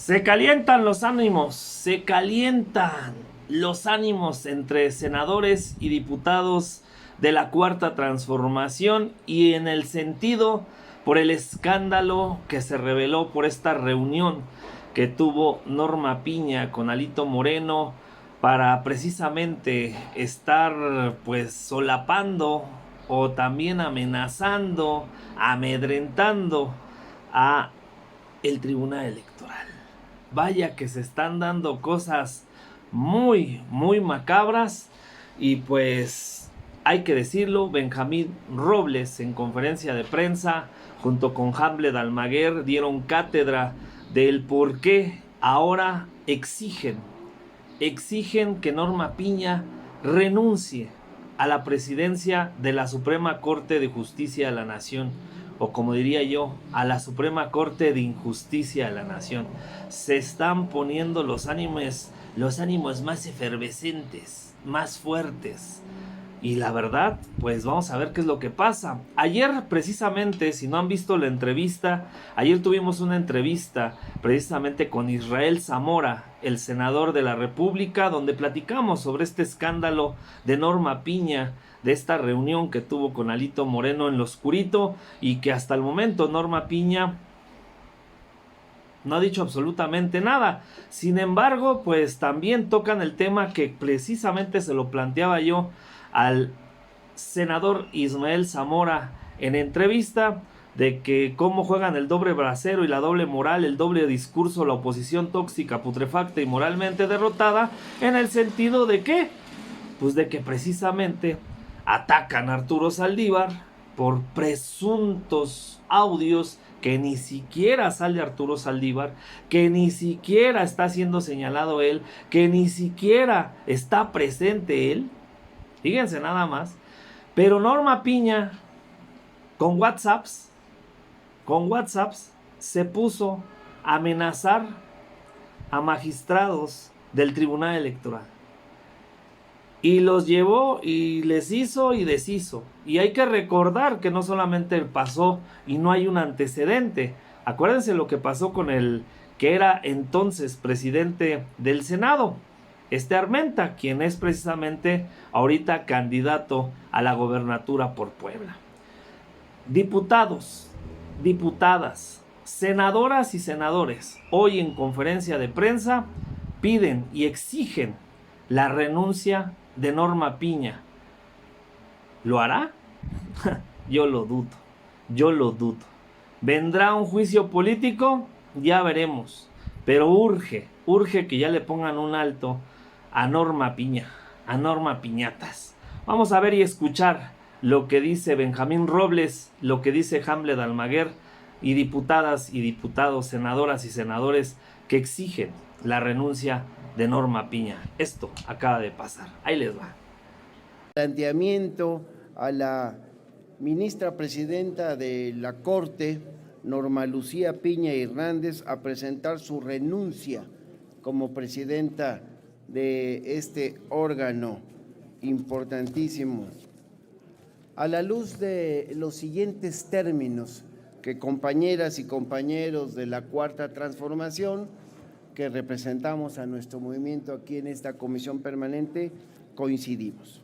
Se calientan los ánimos entre senadores y diputados de la Cuarta Transformación y en el sentido por el escándalo que se reveló por esta reunión que tuvo Norma Piña con Alito Moreno para precisamente estar pues solapando o también amenazando, amedrentando a el Tribunal Electoral. Vaya que se están dando cosas muy macabras y pues hay que decirlo, Benjamín Robles en conferencia de prensa junto con Hamlet Almaguer dieron cátedra del por qué ahora exigen que Norma Piña renuncie a la presidencia de la Suprema Corte de Justicia de la Nación, o como diría yo, a la Suprema Corte de Injusticia de la Nación. Se están poniendo los ánimos más efervescentes, más fuertes. Y la verdad, pues vamos a ver qué es lo que pasa. Ayer precisamente, si no han visto la entrevista, ayer tuvimos una entrevista precisamente con Israel Zamora, el senador de la República, donde platicamos sobre este escándalo de Norma Piña, de esta reunión que tuvo con Alito Moreno en lo oscurito y que hasta el momento Norma Piña no ha dicho absolutamente nada. Sin embargo, pues también tocan el tema que precisamente se lo planteaba yo al senador Ismael Zamora en entrevista, de que cómo juegan el doble brasero y la doble moral, el doble discurso, la oposición tóxica, putrefacta y moralmente derrotada, en el sentido de que, pues de que precisamente atacan a Arturo Saldívar por presuntos audios que ni siquiera sale Arturo Saldívar, que ni siquiera está siendo señalado él, que ni siquiera está presente él. Fíjense nada más. Pero Norma Piña, con WhatsApps, se puso a amenazar a magistrados del Tribunal Electoral. Y los llevó y les hizo y deshizo. Y hay que recordar que no solamente pasó y no hay un antecedente. Acuérdense lo que pasó con el que era entonces presidente del Senado, Armenta, quien es precisamente ahorita candidato a la gobernatura por Puebla. Diputados, diputadas, senadoras y senadores, hoy en conferencia de prensa piden y exigen la renuncia de Norma Piña. ¿Lo hará? Yo lo dudo. ¿Vendrá un juicio político? Ya veremos. Pero urge que ya le pongan un alto a Norma Piña, a Norma Piñatas. Vamos a ver y escuchar lo que dice Benjamín Robles, lo que dice Hamlet Almaguer y diputadas y diputados, senadoras y senadores que exigen la renuncia de Norma Piña. Esto acaba de pasar. Ahí les va. Planteamiento a la ministra presidenta de la Corte, Norma Lucía Piña Hernández, a presentar su renuncia como presidenta de este órgano importantísimo, a la luz de los siguientes términos que compañeras y compañeros de la Cuarta Transformación, que representamos a nuestro movimiento aquí en esta comisión permanente, coincidimos.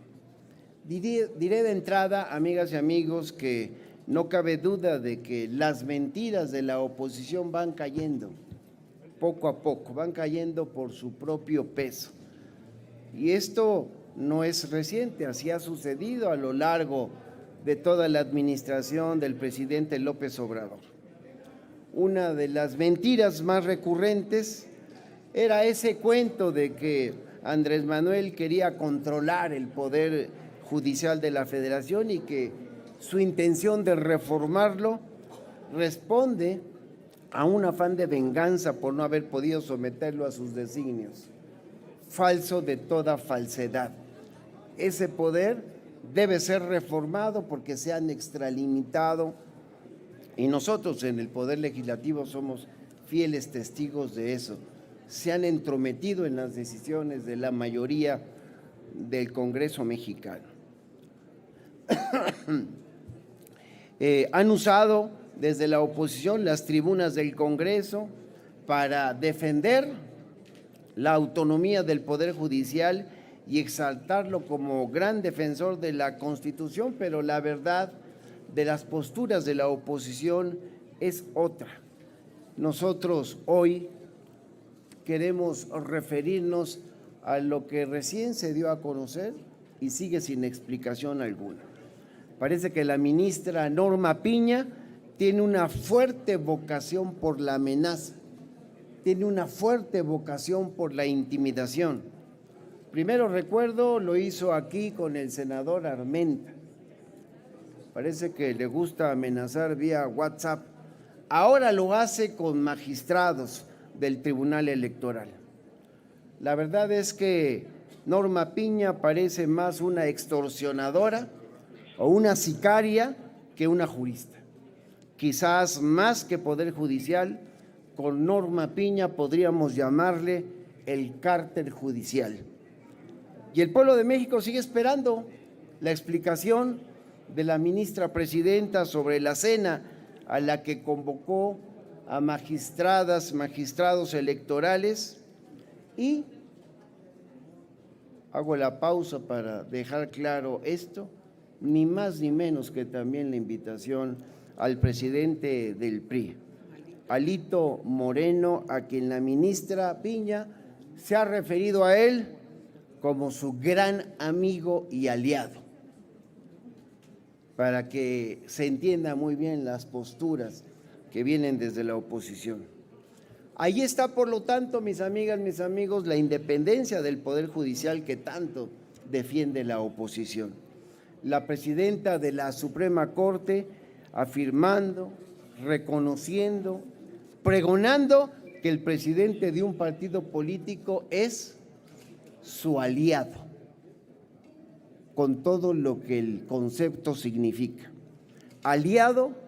Diré de entrada, amigas y amigos, que no cabe duda de que las mentiras de la oposición van cayendo poco a poco, van cayendo por su propio peso. Y esto no es reciente, así ha sucedido a lo largo de toda la administración del presidente López Obrador. Una de las mentiras más recurrentes era ese cuento de que Andrés Manuel quería controlar el poder judicial de la Federación y que su intención de reformarlo responde a un afán de venganza por no haber podido someterlo a sus designios. Falso de toda falsedad. Ese poder debe ser reformado porque se han extralimitado y nosotros en el Poder Legislativo somos fieles testigos de eso. Se han entrometido en las decisiones de la mayoría del Congreso mexicano. Han usado desde la oposición las tribunas del Congreso para defender la autonomía del Poder Judicial y exaltarlo como gran defensor de la Constitución, pero la verdad de las posturas de la oposición es otra. Nosotros hoy queremos referirnos a lo que recién se dio a conocer y sigue sin explicación alguna. Parece que la ministra Norma Piña tiene una fuerte vocación por la amenaza, tiene una fuerte vocación por la intimidación. Primero recuerdo, lo hizo aquí con el senador Armenta. Parece que le gusta amenazar vía WhatsApp. Ahora lo hace con magistrados del Tribunal Electoral. La verdad es que Norma Piña parece más una extorsionadora o una sicaria que una jurista. Quizás más que Poder Judicial, con Norma Piña podríamos llamarle el cártel judicial. Y el pueblo de México sigue esperando la explicación de la ministra presidenta sobre la cena a la que convocó a magistradas, magistrados electorales, y hago la pausa para dejar claro esto, ni más ni menos que también la invitación al presidente del PRI, Alito Moreno, a quien la ministra Piña se ha referido a él como su gran amigo y aliado, para que se entienda muy bien las posturas que vienen desde la oposición. Ahí está, por lo tanto, mis amigas, mis amigos, la independencia del Poder Judicial que tanto defiende la oposición. La presidenta de la Suprema Corte afirmando, reconociendo, pregonando que el presidente de un partido político es su aliado, con todo lo que el concepto significa. Aliado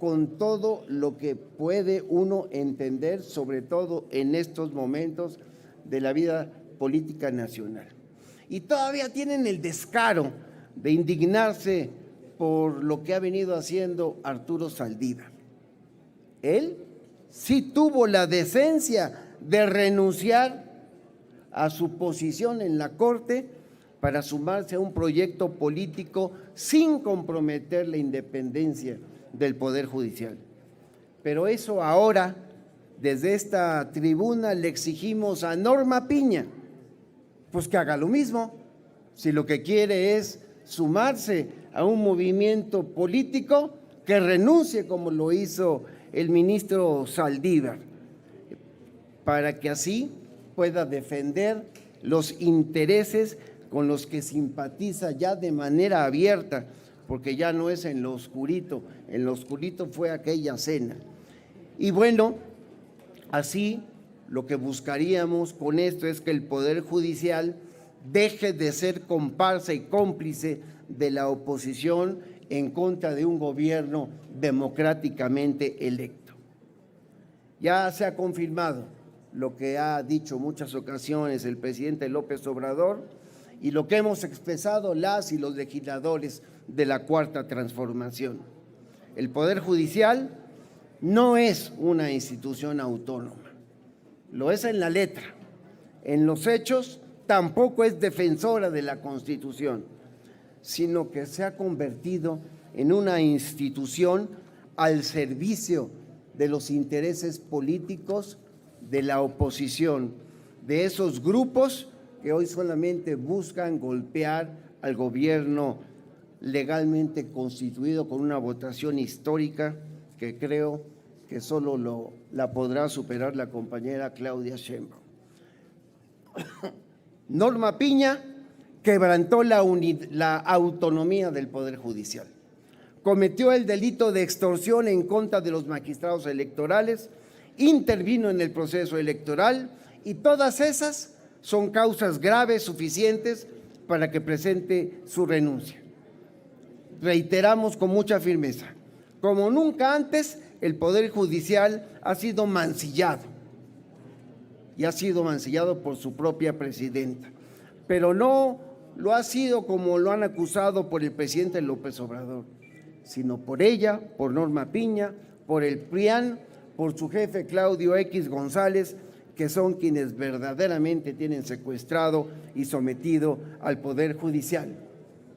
con todo lo que puede uno entender, sobre todo en estos momentos de la vida política nacional. Y todavía tienen el descaro de indignarse por lo que ha venido haciendo Arturo Saldívar. Él sí tuvo la decencia de renunciar a su posición en la Corte para sumarse a un proyecto político sin comprometer la independencia del Poder Judicial. Pero eso ahora, desde esta tribuna, le exigimos a Norma Piña, pues que haga lo mismo. Si lo que quiere es sumarse a un movimiento político, que renuncie como lo hizo el ministro Saldívar, para que así pueda defender los intereses con los que simpatiza ya de manera abierta, porque ya no es en lo oscurito fue aquella cena. Y bueno, así lo que buscaríamos con esto es que el Poder Judicial deje de ser comparsa y cómplice de la oposición en contra de un gobierno democráticamente electo. Ya se ha confirmado lo que ha dicho muchas ocasiones el presidente López Obrador y lo que hemos expresado las y los legisladores de la Cuarta Transformación. El Poder Judicial no es una institución autónoma, lo es en la letra, en los hechos tampoco es defensora de la Constitución, sino que se ha convertido en una institución al servicio de los intereses políticos de la oposición, de esos grupos que hoy solamente buscan golpear al gobierno legalmente constituido con una votación histórica que creo que solo la podrá superar la compañera Claudia Sheinbaum. Norma Piña quebrantó la autonomía del Poder Judicial, cometió el delito de extorsión en contra de los magistrados electorales, intervino en el proceso electoral y todas esas son causas graves suficientes para que presente su renuncia. Reiteramos con mucha firmeza, como nunca antes el Poder Judicial ha sido mancillado y ha sido mancillado por su propia presidenta, pero no lo ha sido como lo han acusado por el presidente López Obrador, sino por ella, por Norma Piña, por el PRIAN, por su jefe Claudio X González, que son quienes verdaderamente tienen secuestrado y sometido al Poder Judicial.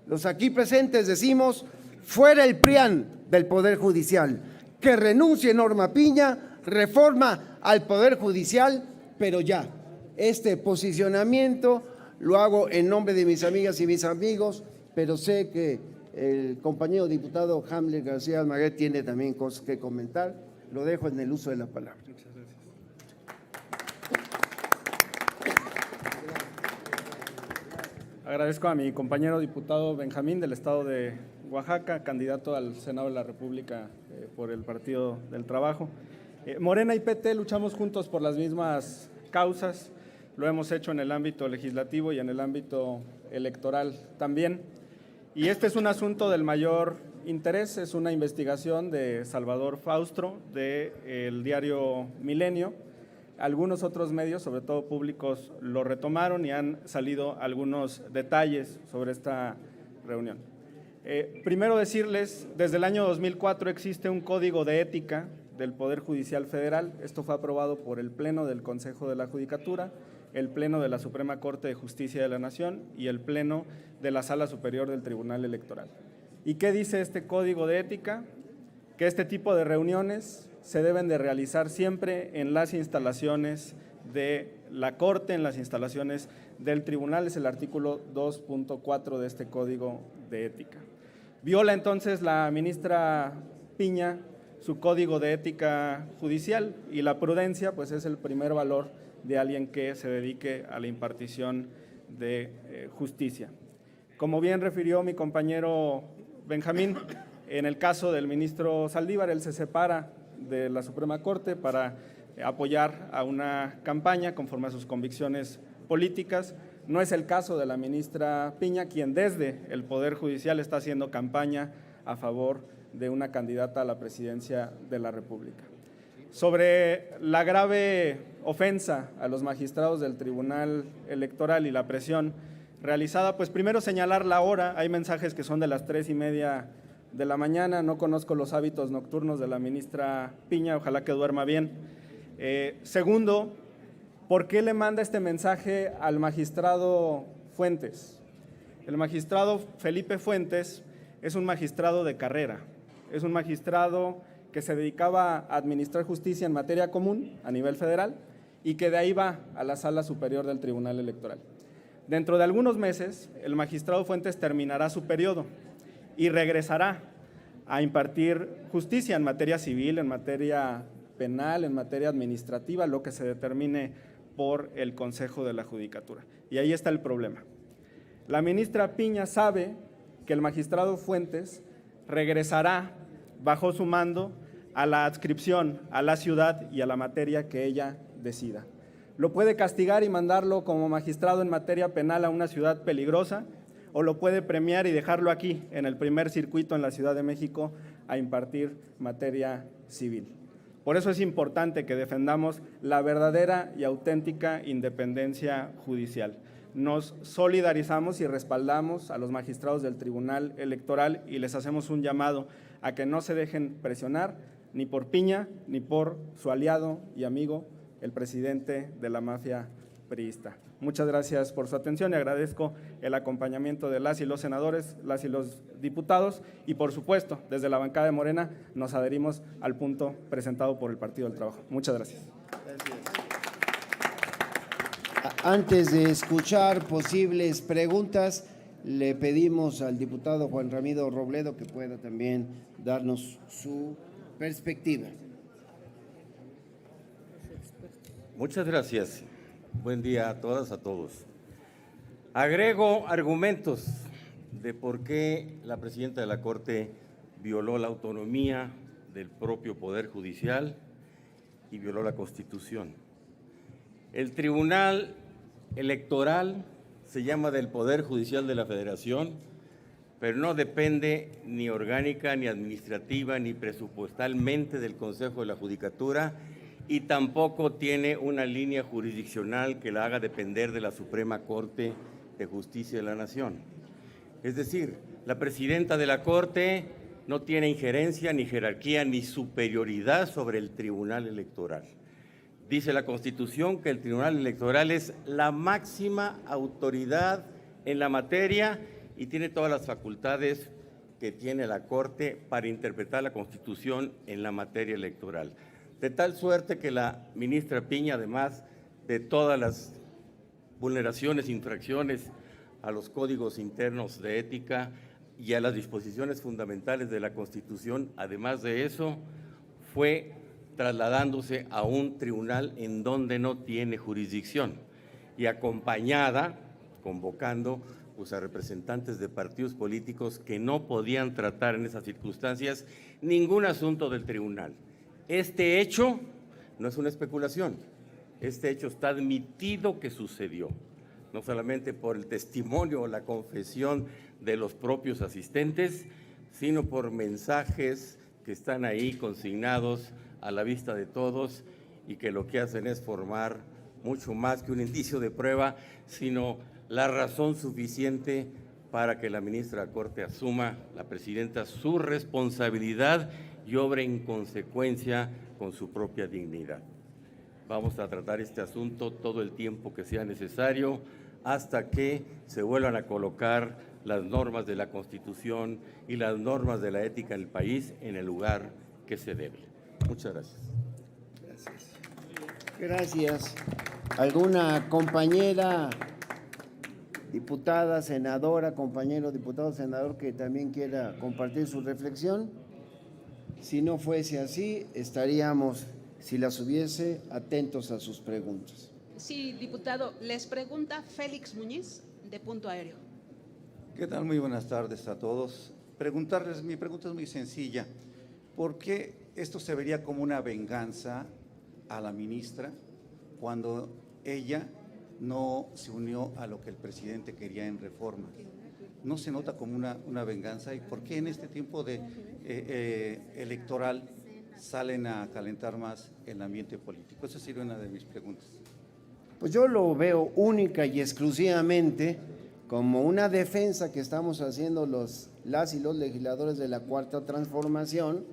Los aquí presentes decimos, fuera el PRIAN del Poder Judicial, que renuncie Norma Piña, reforma al Poder Judicial, pero ya. Este posicionamiento lo hago en nombre de mis amigas y mis amigos, pero sé que el compañero diputado Hamlet García Almaguer tiene también cosas que comentar. Lo dejo en el uso de la palabra. Muchas gracias. Agradezco a mi compañero diputado Benjamín del estado de Oaxaca, candidato al Senado de la República por el Partido del Trabajo. Morena y PT luchamos juntos por las mismas causas, lo hemos hecho en el ámbito legislativo y en el ámbito electoral también. Y este es un asunto del mayor interés, es una investigación de Salvador Faustro del diario Milenio. Algunos otros medios, sobre todo públicos, lo retomaron y han salido algunos detalles sobre esta reunión. Primero decirles, desde el año 2004 existe un código de ética del Poder Judicial Federal. Esto fue aprobado por el Pleno del Consejo de la Judicatura, el Pleno de la Suprema Corte de Justicia de la Nación y el Pleno de la Sala Superior del Tribunal Electoral. ¿Y qué dice este código de ética? Que este tipo de reuniones se deben de realizar siempre en las instalaciones de la Corte, en las instalaciones del Tribunal, es el artículo 2.4 de este Código de Ética. Viola entonces la ministra Piña su Código de Ética Judicial y la prudencia pues es el primer valor de alguien que se dedique a la impartición de justicia. Como bien refirió mi compañero Benjamín, en el caso del ministro Saldívar, él se separa de la Suprema Corte para apoyar a una campaña conforme a sus convicciones políticas. No es el caso de la ministra Piña, quien desde el Poder Judicial está haciendo campaña a favor de una candidata a la presidencia de la República. Sobre la grave ofensa a los magistrados del Tribunal Electoral y la presión realizada, pues primero señalar la hora. Hay mensajes que son de las 3:30 de la mañana, no conozco los hábitos nocturnos de la ministra Piña, ojalá que duerma bien. Segundo, ¿por qué le manda este mensaje al magistrado Fuentes? El magistrado Felipe Fuentes es un magistrado de carrera, es un magistrado que se dedicaba a administrar justicia en materia común a nivel federal y que de ahí va a la Sala Superior del Tribunal Electoral. Dentro de algunos meses, el magistrado Fuentes terminará su periodo y regresará a impartir justicia en materia civil, en materia penal, en materia administrativa, lo que se determine por el Consejo de la Judicatura. Y ahí está el problema. La ministra Piña sabe que el magistrado Fuentes regresará bajo su mando a la adscripción, a la ciudad y a la materia que ella decida. Lo puede castigar y mandarlo como magistrado en materia penal a una ciudad peligrosa, o lo puede premiar y dejarlo aquí, en el primer circuito en la Ciudad de México, a impartir materia civil. Por eso es importante que defendamos la verdadera y auténtica independencia judicial. Nos solidarizamos y respaldamos a los magistrados del Tribunal Electoral y les hacemos un llamado a que no se dejen presionar ni por Piña ni por su aliado y amigo, el presidente de la mafia priista. Muchas gracias por su atención y agradezco el acompañamiento de las y los senadores, las y los diputados y por supuesto desde la bancada de Morena nos adherimos al punto presentado por el Partido del Trabajo. Muchas gracias. Gracias. Antes de escuchar posibles preguntas, le pedimos al diputado Juan Ramiro Robledo que pueda también darnos su perspectiva. Muchas gracias. Buen día a todas, a todos. Agrego argumentos de por qué la presidenta de la Corte violó la autonomía del propio Poder Judicial y violó la Constitución. El Tribunal Electoral se llama del Poder Judicial de la Federación, pero no depende ni orgánica, ni administrativa, ni presupuestalmente del Consejo de la Judicatura y tampoco tiene una línea jurisdiccional que la haga depender de la Suprema Corte de Justicia de la Nación. Es decir, la presidenta de la Corte no tiene injerencia, ni jerarquía, ni superioridad sobre el Tribunal Electoral. Dice la Constitución que el Tribunal Electoral es la máxima autoridad en la materia y tiene todas las facultades que tiene la Corte para interpretar la Constitución en la materia electoral. De tal suerte que la ministra Piña, además de todas las vulneraciones, infracciones a los códigos internos de ética y a las disposiciones fundamentales de la Constitución, además de eso, fue trasladándose a un tribunal en donde no tiene jurisdicción y acompañada, convocando pues, a representantes de partidos políticos que no podían tratar en esas circunstancias ningún asunto del tribunal. Este hecho no es una especulación, este hecho está admitido que sucedió, no solamente por el testimonio o la confesión de los propios asistentes, sino por mensajes que están ahí consignados a la vista de todos y que lo que hacen es formar mucho más que un indicio de prueba, sino la razón suficiente para que la ministra de la Corte asuma, la presidenta, su responsabilidad y obre en consecuencia con su propia dignidad. Vamos a tratar este asunto todo el tiempo que sea necesario hasta que se vuelvan a colocar las normas de la Constitución y las normas de la ética en el país en el lugar que se debe. Muchas gracias. Gracias. ¿Alguna compañera diputada, senadora, compañero diputado, senador que también quiera compartir su reflexión? Si no fuese así, estaríamos, si las hubiese, atentos a sus preguntas. Sí, diputado, les pregunta Félix Muñiz, de Punto Aéreo. ¿Qué tal? Muy buenas tardes a todos. Mi pregunta es muy sencilla. ¿Por qué esto se vería como una venganza a la ministra cuando ella no se unió a lo que el presidente quería en reforma? ¿No se nota como una venganza? ¿Y por qué en este tiempo electoral salen a calentar más el ambiente político? Esa sería una de mis preguntas. Pues yo lo veo única y exclusivamente como una defensa que estamos haciendo las y los legisladores de la Cuarta Transformación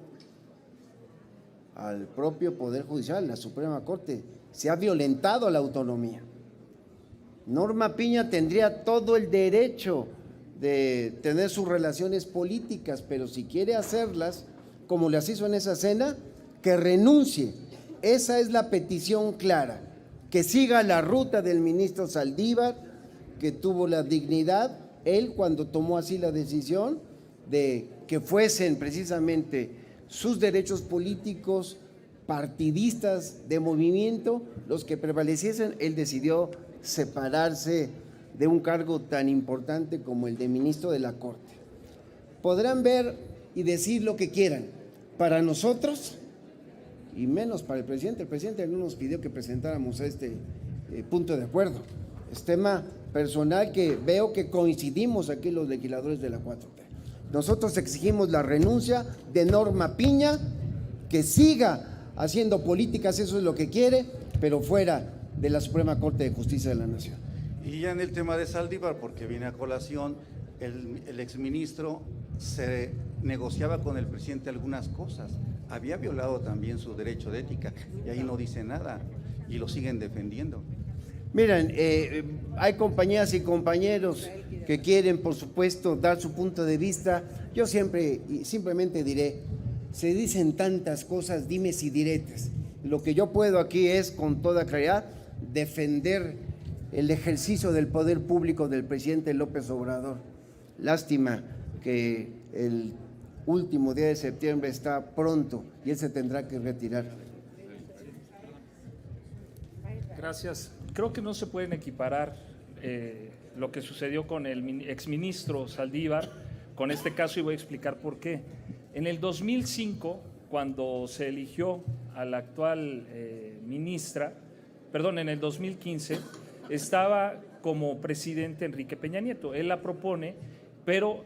al propio Poder Judicial, la Suprema Corte. Se ha violentado la autonomía. Norma Piña tendría todo el derecho de tener sus relaciones políticas, pero si quiere hacerlas, como las hizo en esa cena, que renuncie. Esa es la petición clara, que siga la ruta del ministro Saldívar, que tuvo la dignidad, él cuando tomó así la decisión de que fuesen precisamente sus derechos políticos, partidistas de movimiento, los que prevaleciesen. Él decidió separarse de un cargo tan importante como el de ministro de la Corte. Podrán ver y decir lo que quieran. Para nosotros, y menos para el presidente no nos pidió que presentáramos este punto de acuerdo. Es tema personal que veo que coincidimos aquí los legisladores de la 4T. Nosotros exigimos la renuncia de Norma Piña, que siga haciendo políticas, eso es lo que quiere, pero fuera de la Suprema Corte de Justicia de la Nación. Y ya en el tema de Saldívar, porque viene a colación, el exministro se negociaba con el presidente algunas cosas, había violado también su derecho de ética y ahí no dice nada y lo siguen defendiendo. Miren, hay compañeras y compañeros que quieren, por supuesto, dar su punto de vista. Yo simplemente diré, se dicen tantas cosas, dimes y diretes. Lo que yo puedo aquí es, con toda claridad, defender el ejercicio del poder público del presidente López Obrador. Lástima que el último día de septiembre está pronto y él se tendrá que retirar. Gracias. Creo que no se pueden equiparar lo que sucedió con el exministro Saldívar con este caso y voy a explicar por qué. En el 2005, cuando se eligió a la actual ministra, en el 2015, estaba como presidente Enrique Peña Nieto. Él la propone, pero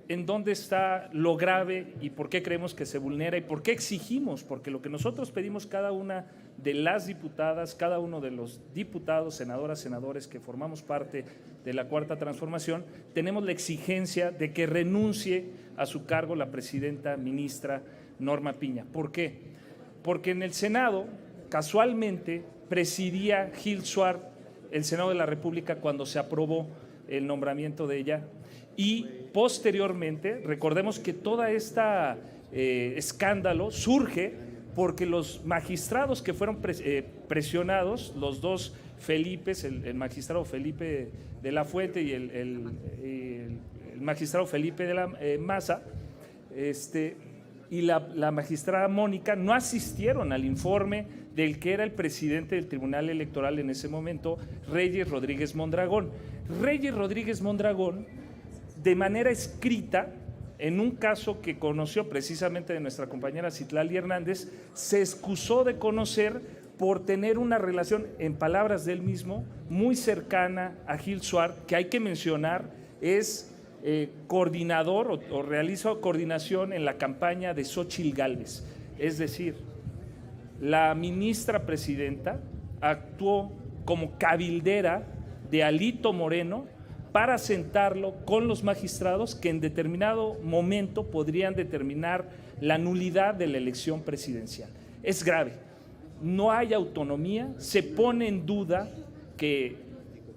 ¿en dónde está lo grave y por qué creemos que se vulnera y por qué exigimos? Porque lo que nosotros pedimos cada una de las diputadas, cada uno de los diputados, senadoras, senadores que formamos parte de la Cuarta Transformación, tenemos la exigencia de que renuncie a su cargo la presidenta ministra Norma Piña. ¿Por qué? Porque en el Senado, casualmente, presidía Gil Suárez el Senado de la República cuando se aprobó el nombramiento de ella, y posteriormente, recordemos que toda esta escándalo surge porque los magistrados que fueron presionados, los dos Felipes, el magistrado Felipe de la Fuente y el magistrado Felipe de la Maza, y la magistrada Mónica, no asistieron al informe del que era el presidente del Tribunal Electoral en ese momento, Reyes Rodríguez Mondragón. Reyes Rodríguez Mondragón, de manera escrita, en un caso que conoció precisamente de nuestra compañera Citlali Hernández, se excusó de conocer por tener una relación, en palabras de él mismo, muy cercana a Gil Suárez, que hay que mencionar, es coordinador o realiza coordinación en la campaña de Xóchitl Gálvez. Es decir, la ministra presidenta actuó como cabildera de Alito Moreno para sentarlo con los magistrados que en determinado momento podrían determinar la nulidad de la elección presidencial. Es grave, no hay autonomía, se pone en duda que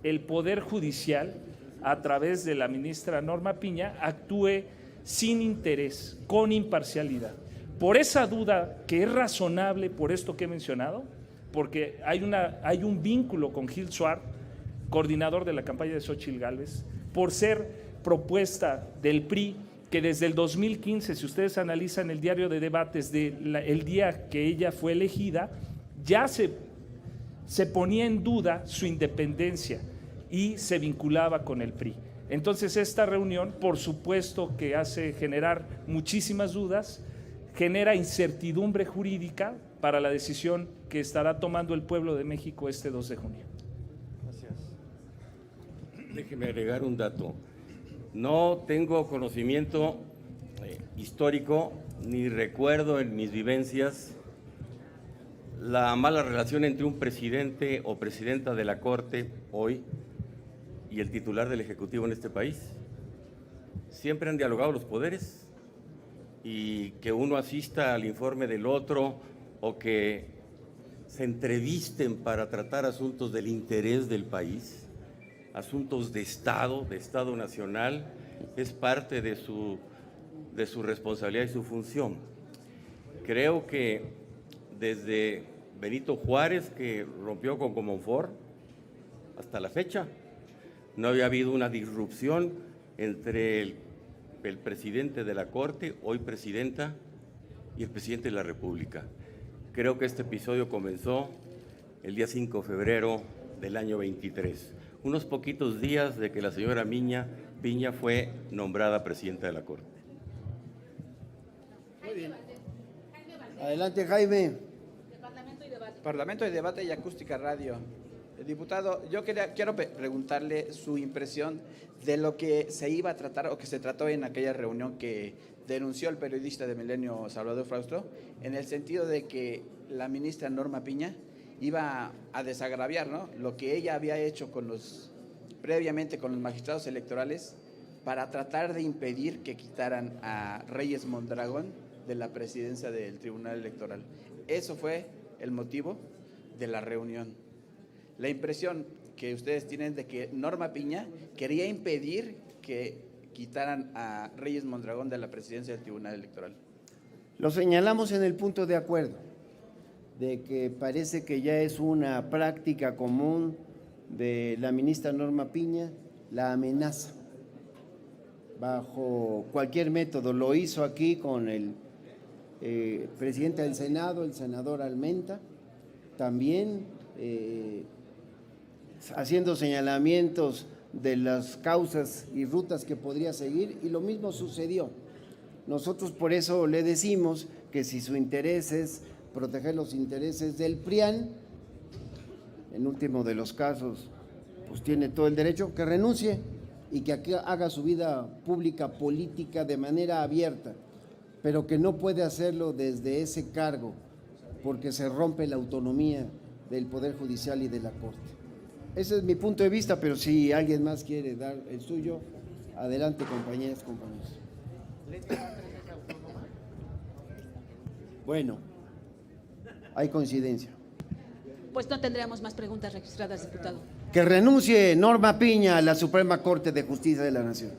el Poder Judicial, a través de la ministra Norma Piña, actúe sin interés, con imparcialidad. Por esa duda, que es razonable por esto que he mencionado, porque hay un vínculo con Gil Suárez, coordinador de la campaña de Xóchitl Gálvez, por ser propuesta del PRI, que desde el 2015, si ustedes analizan el diario de debates el día que ella fue elegida, ya se ponía en duda su independencia y se vinculaba con el PRI. Entonces esta reunión, por supuesto que hace generar muchísimas dudas, genera incertidumbre jurídica para la decisión que estará tomando el pueblo de México este 2 de junio. Déjeme agregar un dato. No tengo conocimiento histórico ni recuerdo en mis vivencias la mala relación entre un presidente o presidenta de la Corte hoy y el titular del Ejecutivo en este país. Siempre han dialogado los poderes, y que uno asista al informe del otro o que se entrevisten para tratar asuntos del interés del país, asuntos de Estado nacional, es parte de su responsabilidad y su función. Creo que desde Benito Juárez, que rompió con Comonfort, hasta la fecha, no había habido una disrupción entre el presidente de la Corte, hoy presidenta, y el presidente de la República. Creo que este episodio comenzó el día 5 de febrero del año 23, unos poquitos días de que la señora Piña fue nombrada presidenta de la Corte. Muy bien. Adelante, Jaime. Parlamento y Debate y Acústica Radio. Diputado, yo quiero preguntarle su impresión de lo que se iba a tratar o que se trató en aquella reunión que denunció el periodista de Milenio Salvador Frausto, en el sentido de que la ministra Norma Piña iba a desagraviar, ¿no?, lo que ella había hecho previamente con los magistrados electorales para tratar de impedir que quitaran a Reyes Mondragón de la presidencia del Tribunal Electoral. Eso fue el motivo de la reunión. La impresión que ustedes tienen de que Norma Piña quería impedir que quitaran a Reyes Mondragón de la presidencia del Tribunal Electoral. Lo señalamos en el punto de acuerdo, de que parece que ya es una práctica común de la ministra Norma Piña, la amenaza bajo cualquier método. Lo hizo aquí con el presidente del Senado, el senador Almenta, también haciendo señalamientos de las causas y rutas que podría seguir, y lo mismo sucedió. Nosotros por eso le decimos que si su interés es proteger los intereses del PRIAN, en último de los casos, pues tiene todo el derecho, que renuncie y que aquí haga su vida pública política de manera abierta, pero que no puede hacerlo desde ese cargo porque se rompe la autonomía del Poder Judicial y de la Corte. Ese es mi punto de vista, pero si alguien más quiere dar el suyo, adelante, compañeras, compañeros. Bueno, hay coincidencia. Pues no tendríamos más preguntas registradas, diputado. Que renuncie Norma Piña a la Suprema Corte de Justicia de la Nación.